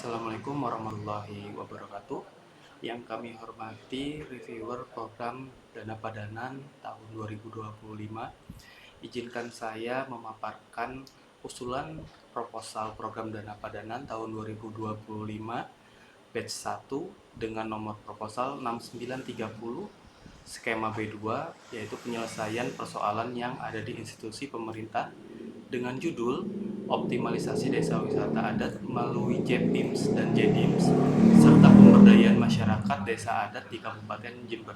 Assalamualaikum warahmatullahi wabarakatuh. Yang kami hormati reviewer program Dana Padanan tahun 2025, izinkan saya memaparkan usulan proposal program Dana Padanan tahun 2025 batch 1 dengan nomor proposal 6930 skema B2, yaitu penyelesaian persoalan yang ada di institusi pemerintah dengan judul Optimalisasi Desa Wisata Adat melalui JPIMS dan JDIMS serta pemberdayaan masyarakat desa adat di Kabupaten Jember.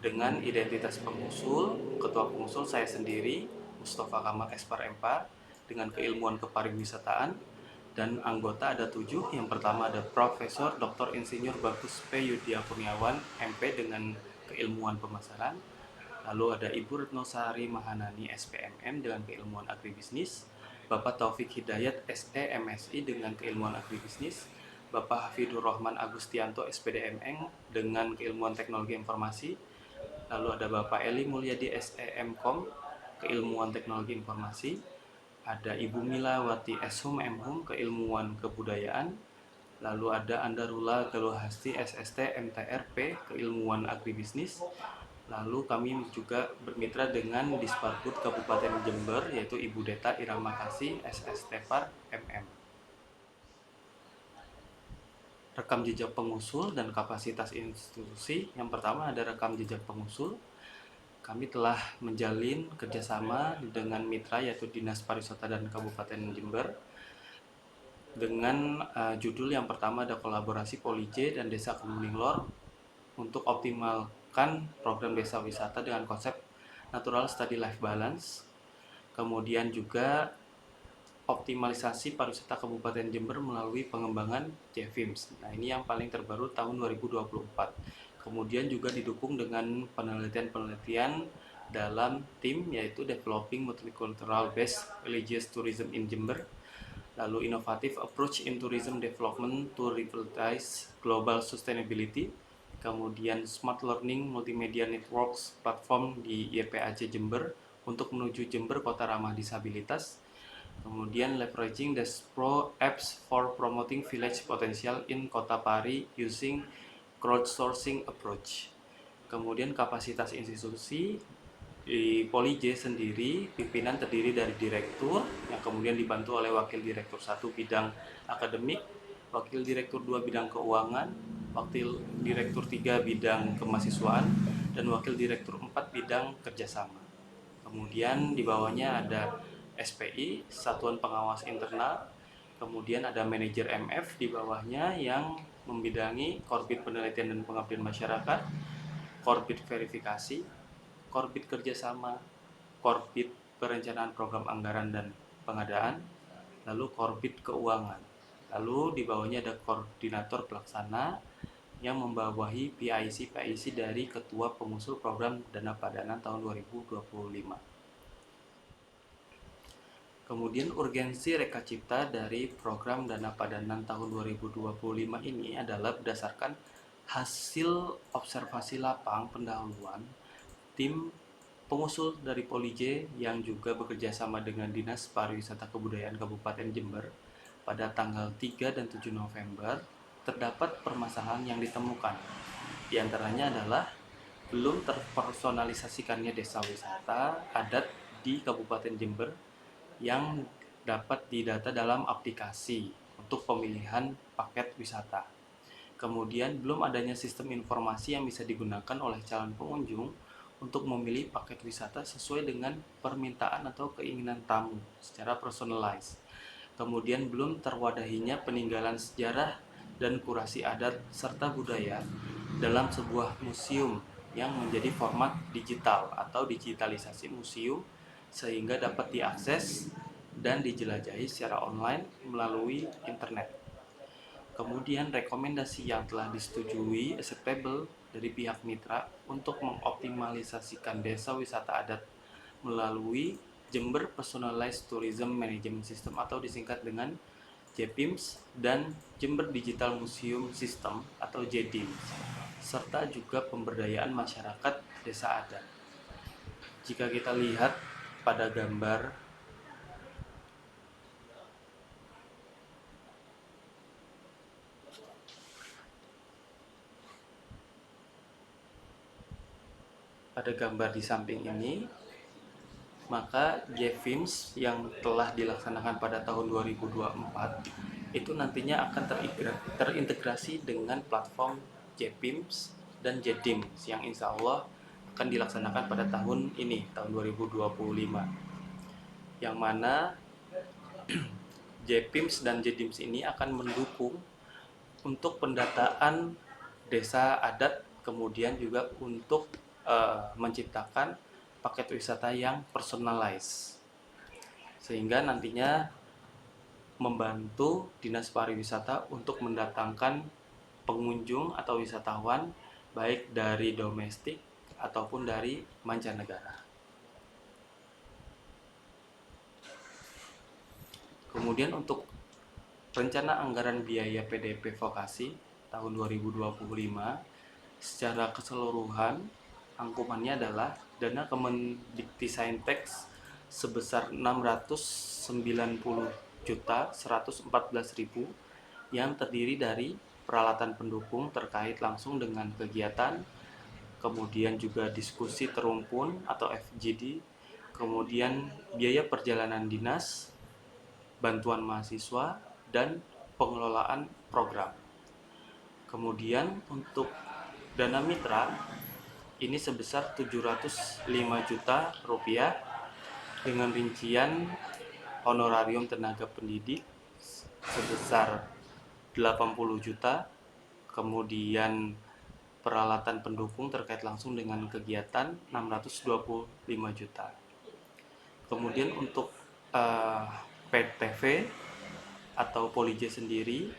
Dengan identitas pengusul, ketua pengusul saya sendiri, Mustafa Kamal Espar Empar, dengan keilmuan kepariwisataan, dan anggota ada 7. Yang pertama ada Profesor Dr. Insinyur Bagus P. Yudhya Kurniawan, MP, dengan keilmuan pemasaran. Lalu ada Ibu Retnosari Mahanani, SPMM, dengan keilmuan agribisnis. Bapak Taufik Hidayat, SE, MSI, dengan keilmuan agribisnis. Bapak Hafidhur Rahman Agustianto, SPDMN, dengan keilmuan teknologi informasi. Lalu ada Bapak Eli Mulyadi, SE, MKOM, keilmuan teknologi informasi. Ada Ibu Milawati, SHUM, MHUM, keilmuan kebudayaan. Lalu ada Andarula Galuhasti, SST, MTRP, keilmuan agribisnis. Lalu kami juga bermitra dengan Disparkut Kabupaten Jember, yaitu Ibu Deta Irama Kasih, SST Par, MM. Rekam jejak pengusul dan kapasitas institusi. Yang pertama ada rekam jejak pengusul. Kami telah menjalin kerjasama dengan mitra, yaitu Dinas Pariwisata dan Kabupaten Jember, dengan judul yang pertama ada kolaborasi Poli J dan Desa Kemuning Lor untuk optimalkan program desa wisata dengan konsep Natural Study Life Balance. Kemudian juga optimalisasi pariwisata Kabupaten Jember melalui pengembangan JFIMS. Nah, ini yang paling terbaru tahun 2024. Kemudian juga didukung dengan penelitian-penelitian dalam tim, yaitu Developing Multicultural Based Religious Tourism in Jember, lalu Innovative Approach in Tourism Development to Revitalize Global Sustainability, kemudian Smart Learning Multimedia Networks Platform di YPAC Jember untuk menuju Jember Kota Ramah Disabilitas, kemudian Leveraging Despro Apps for Promoting Village Potential in Kota Pari using Crowdsourcing Approach. Kemudian kapasitas institusi di Poli J sendiri, pimpinan terdiri dari direktur yang kemudian dibantu oleh wakil direktur 1 bidang akademik, wakil direktur 2 bidang keuangan, wakil direktur 3 bidang kemahasiswaan, dan wakil direktur 4 bidang kerjasama. Kemudian di bawahnya ada SPI, Satuan Pengawas Internal, kemudian ada manajer MF di bawahnya yang membidangi korbit penelitian dan pengabdian masyarakat, korbit verifikasi, korbit kerjasama, korbit perencanaan program anggaran dan pengadaan, lalu korbit keuangan. Lalu di bawahnya ada koordinator pelaksana yang membawahi PIC dari Ketua Pengusul Program Dana Padanan tahun 2025. Kemudian urgensi Reka Cipta dari program Dana Padanan tahun 2025 ini adalah berdasarkan hasil observasi lapang pendahuluan tim pengusul dari Poli J yang juga bekerja sama dengan Dinas Pariwisata Kebudayaan Kabupaten Jember pada tanggal 3 dan 7 November, terdapat permasalahan yang ditemukan. Di antaranya adalah belum terpersonalisasikannya desa wisata adat di Kabupaten Jember yang dapat didata dalam aplikasi untuk pemilihan paket wisata. Kemudian belum adanya sistem informasi yang bisa digunakan oleh calon pengunjung untuk memilih paket wisata sesuai dengan permintaan atau keinginan tamu secara personalized. Kemudian belum terwadahinya peninggalan sejarah dan kurasi adat serta budaya dalam sebuah museum yang menjadi format digital atau digitalisasi museum sehingga dapat diakses dan dijelajahi secara online melalui internet. Kemudian rekomendasi yang telah disetujui acceptable dari pihak mitra untuk mengoptimalisasikan desa wisata adat melalui Jember Personalized Tourism Management System atau disingkat dengan JPIMS dan Jember Digital Museum System atau JDIMS, serta juga pemberdayaan masyarakat desa adat. Jika kita lihat pada gambar pada gambar di samping ini, maka JFIMS yang telah dilaksanakan pada tahun 2024 itu nantinya akan terintegrasi dengan platform JPIMS dan JDIMS yang insya Allah akan dilaksanakan pada tahun ini, tahun 2025. Yang mana JPIMS dan JDIMS ini akan mendukung untuk pendataan desa adat, kemudian juga untuk menciptakan paket wisata yang personalized, sehingga nantinya membantu Dinas Pariwisata untuk mendatangkan pengunjung atau wisatawan baik dari domestik ataupun dari mancanegara. Kemudian untuk rencana anggaran biaya PDP vokasi tahun 2025 secara keseluruhan angkumannya adalah dana Kemendiktisaintek sebesar 690.114.000 yang terdiri dari peralatan pendukung terkait langsung dengan kegiatan, kemudian juga diskusi terumpun atau FGD, kemudian biaya perjalanan dinas, bantuan mahasiswa, dan pengelolaan program. Kemudian untuk dana mitra ini sebesar 705 juta rupiah dengan rincian honorarium tenaga pendidik sebesar 80 juta, kemudian peralatan pendukung terkait langsung dengan kegiatan 625 juta. Kemudian untuk PTV atau Polij sendiri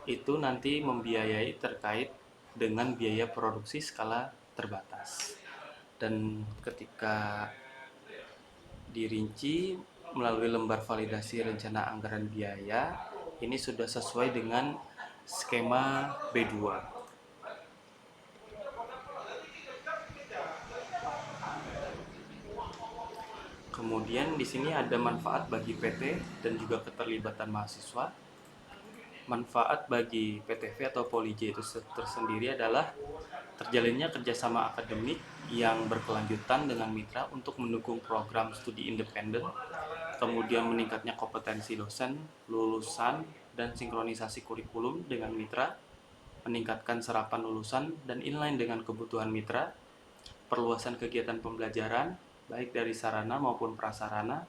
itu nanti membiayai terkait dengan biaya produksi skala terbatas, dan ketika dirinci melalui lembar validasi rencana anggaran biaya ini sudah sesuai dengan skema B2. Kemudian di sini ada manfaat bagi PT dan juga keterlibatan mahasiswa. Manfaat bagi PTV atau Polij itu tersendiri adalah terjalinnya kerjasama akademik yang berkelanjutan dengan mitra untuk mendukung program studi independen, kemudian meningkatnya kompetensi dosen, lulusan, dan sinkronisasi kurikulum dengan mitra, meningkatkan serapan lulusan dan inline dengan kebutuhan mitra, perluasan kegiatan pembelajaran, baik dari sarana maupun prasarana,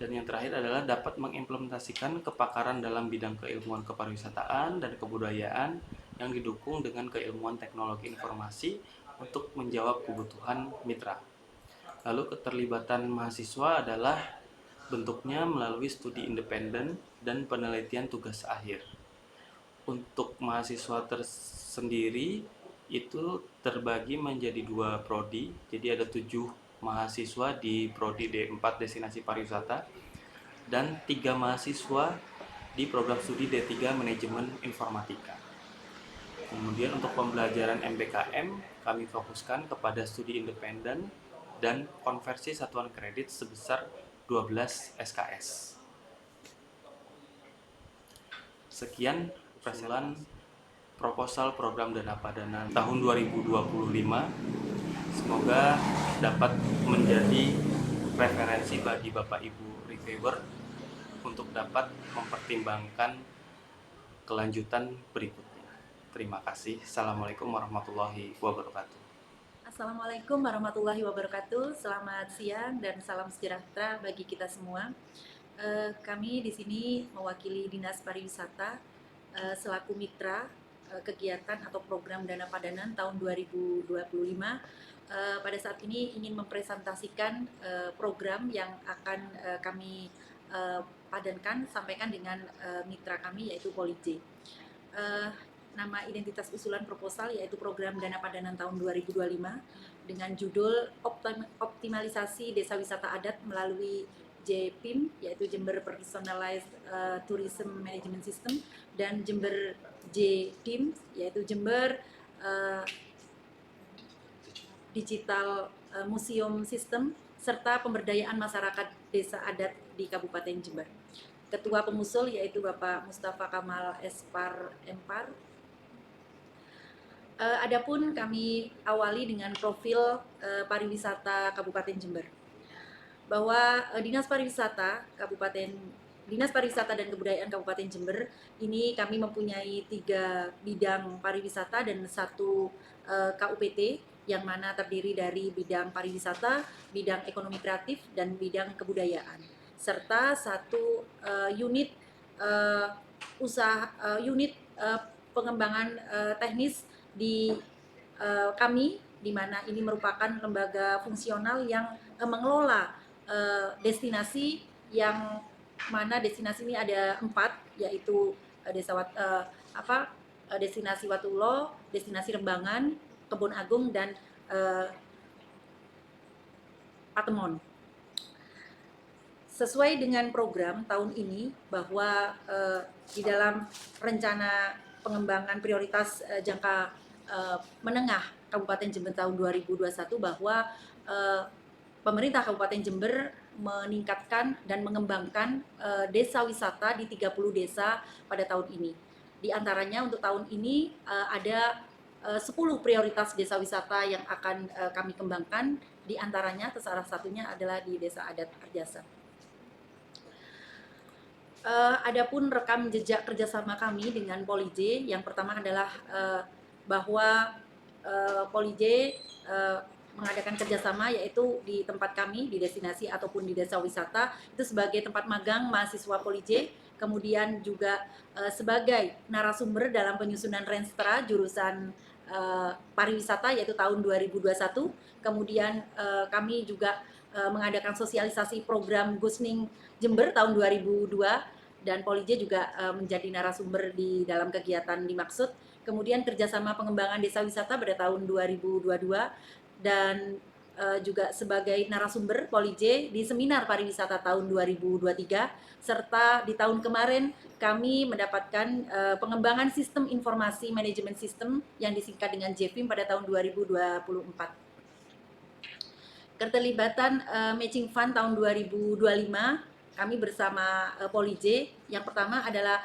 dan yang terakhir adalah dapat mengimplementasikan kepakaran dalam bidang keilmuan kepariwisataan dan kebudayaan yang didukung dengan keilmuan teknologi informasi untuk menjawab kebutuhan mitra. Lalu keterlibatan mahasiswa adalah bentuknya melalui studi independen dan penelitian tugas akhir. Untuk mahasiswa tersendiri itu terbagi menjadi 2 prodi, jadi ada 7 mahasiswa di prodi D4 Destinasi Pariwisata dan 3 mahasiswa di program studi D3 Manajemen Informatika. Kemudian untuk pembelajaran MBKM kami fokuskan kepada studi independen dan konversi satuan kredit sebesar 12 SKS. Sekian persoalan proposal program dana padana tahun 2025. Semoga dapat menjadi referensi bagi Bapak Ibu reviewer untuk dapat mempertimbangkan kelanjutan berikutnya. Terima kasih. Assalamualaikum warahmatullahi wabarakatuh. Assalamualaikum warahmatullahi wabarakatuh. Selamat siang dan salam sejahtera bagi kita semua. Kami di sini mewakili Dinas Pariwisata selaku mitra kegiatan atau program dana padanan tahun 2025. Pada saat ini ingin mempresentasikan program yang akan kami padankan, sampaikan dengan mitra kami yaitu Polij. Nama identitas usulan proposal yaitu program dana padanan tahun 2025 dengan judul optimalisasi desa wisata adat melalui JPIM yaitu Jember Personalized Tourism Management System dan Jember JDIM yaitu Jember Digital Museum System serta pemberdayaan masyarakat desa adat di Kabupaten Jember. Ketua pengusul yaitu Bapak Mustafa Kamal Espar Empar. Adapun kami awali dengan profil pariwisata Kabupaten Jember, bahwa Dinas Pariwisata dan Kebudayaan Kabupaten Jember ini kami mempunyai 3 bidang pariwisata dan 1 KUPT yang mana terdiri dari bidang pariwisata, bidang ekonomi kreatif, dan bidang kebudayaan, serta 1 unit unit pengembangan teknis di kami, di mana ini merupakan lembaga fungsional yang mengelola destinasi, yang mana destinasi ini ada 4, yaitu destinasi Watulo, destinasi Rembangan, Kebon Agung, dan Patemon. Sesuai dengan program tahun ini, bahwa di dalam rencana pengembangan prioritas jangka menengah Kabupaten Jember tahun 2021, bahwa pemerintah Kabupaten Jember meningkatkan dan mengembangkan desa wisata di 30 desa pada tahun ini. Di antaranya untuk tahun ini ada 10 prioritas desa wisata yang akan kami kembangkan, di antaranya salah satunya adalah di Desa Adat Arjasa. Adapun rekam jejak kerjasama kami dengan Polij, yang pertama adalah bahwa Polij mengadakan kerjasama, yaitu di tempat kami, di destinasi ataupun di desa wisata, itu sebagai tempat magang mahasiswa Polij, kemudian juga sebagai narasumber dalam penyusunan Renstra jurusan pariwisata, yaitu tahun 2021. Kemudian kami juga mengadakan sosialisasi program Gusning Jember tahun 2002, dan Polij juga menjadi narasumber di dalam kegiatan dimaksud. Kemudian kerjasama pengembangan desa wisata pada tahun 2022, dan juga sebagai narasumber Polij di seminar pariwisata tahun 2023, serta di tahun kemarin kami mendapatkan pengembangan sistem informasi manajemen sistem yang disingkat dengan JEPIM pada tahun 2024. Keterlibatan matching fund tahun 2025, kami bersama Polij, yang pertama adalah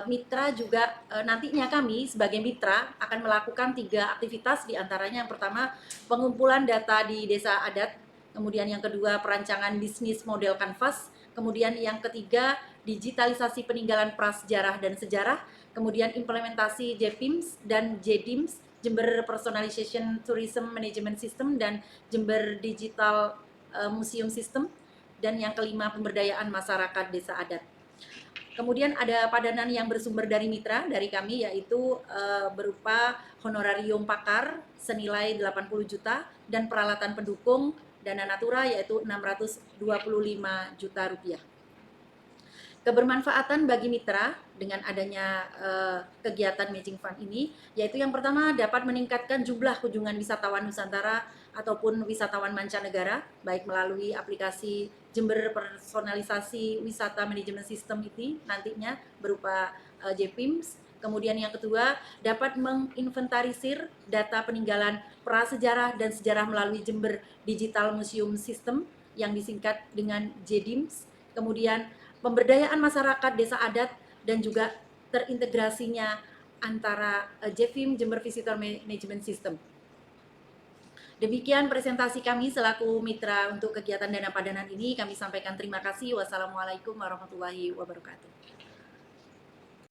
mitra juga, nantinya kami sebagai mitra akan melakukan 3 aktivitas, diantaranya yang pertama pengumpulan data di desa adat, kemudian yang kedua perancangan bisnis model kanvas, kemudian yang ketiga digitalisasi peninggalan prasejarah dan sejarah, kemudian implementasi JPIMS dan JDIMS, Jember Personalization Tourism Management System, dan Jember Digital Museum System, dan yang kelima pemberdayaan masyarakat desa adat. Kemudian ada padanan yang bersumber dari mitra dari kami, yaitu berupa honorarium pakar senilai 80 juta dan peralatan pendukung dana natura yaitu 625 juta rupiah. Kebermanfaatan bagi mitra dengan adanya kegiatan matching fund ini, yaitu yang pertama dapat meningkatkan jumlah kunjungan wisatawan Nusantara ataupun wisatawan mancanegara, baik melalui aplikasi Jember Personalisasi Wisata Manajemen Sistem ini nantinya berupa JPIMS. Kemudian yang kedua, dapat menginventarisir data peninggalan prasejarah dan sejarah melalui Jember Digital Museum System yang disingkat dengan JDIMS. Kemudian pemberdayaan masyarakat desa adat, dan juga terintegrasinya antara JEPIM, Jember Visitor Management System. Demikian presentasi kami selaku mitra untuk kegiatan dana padanan ini. Kami sampaikan terima kasih. Wassalamualaikum warahmatullahi wabarakatuh.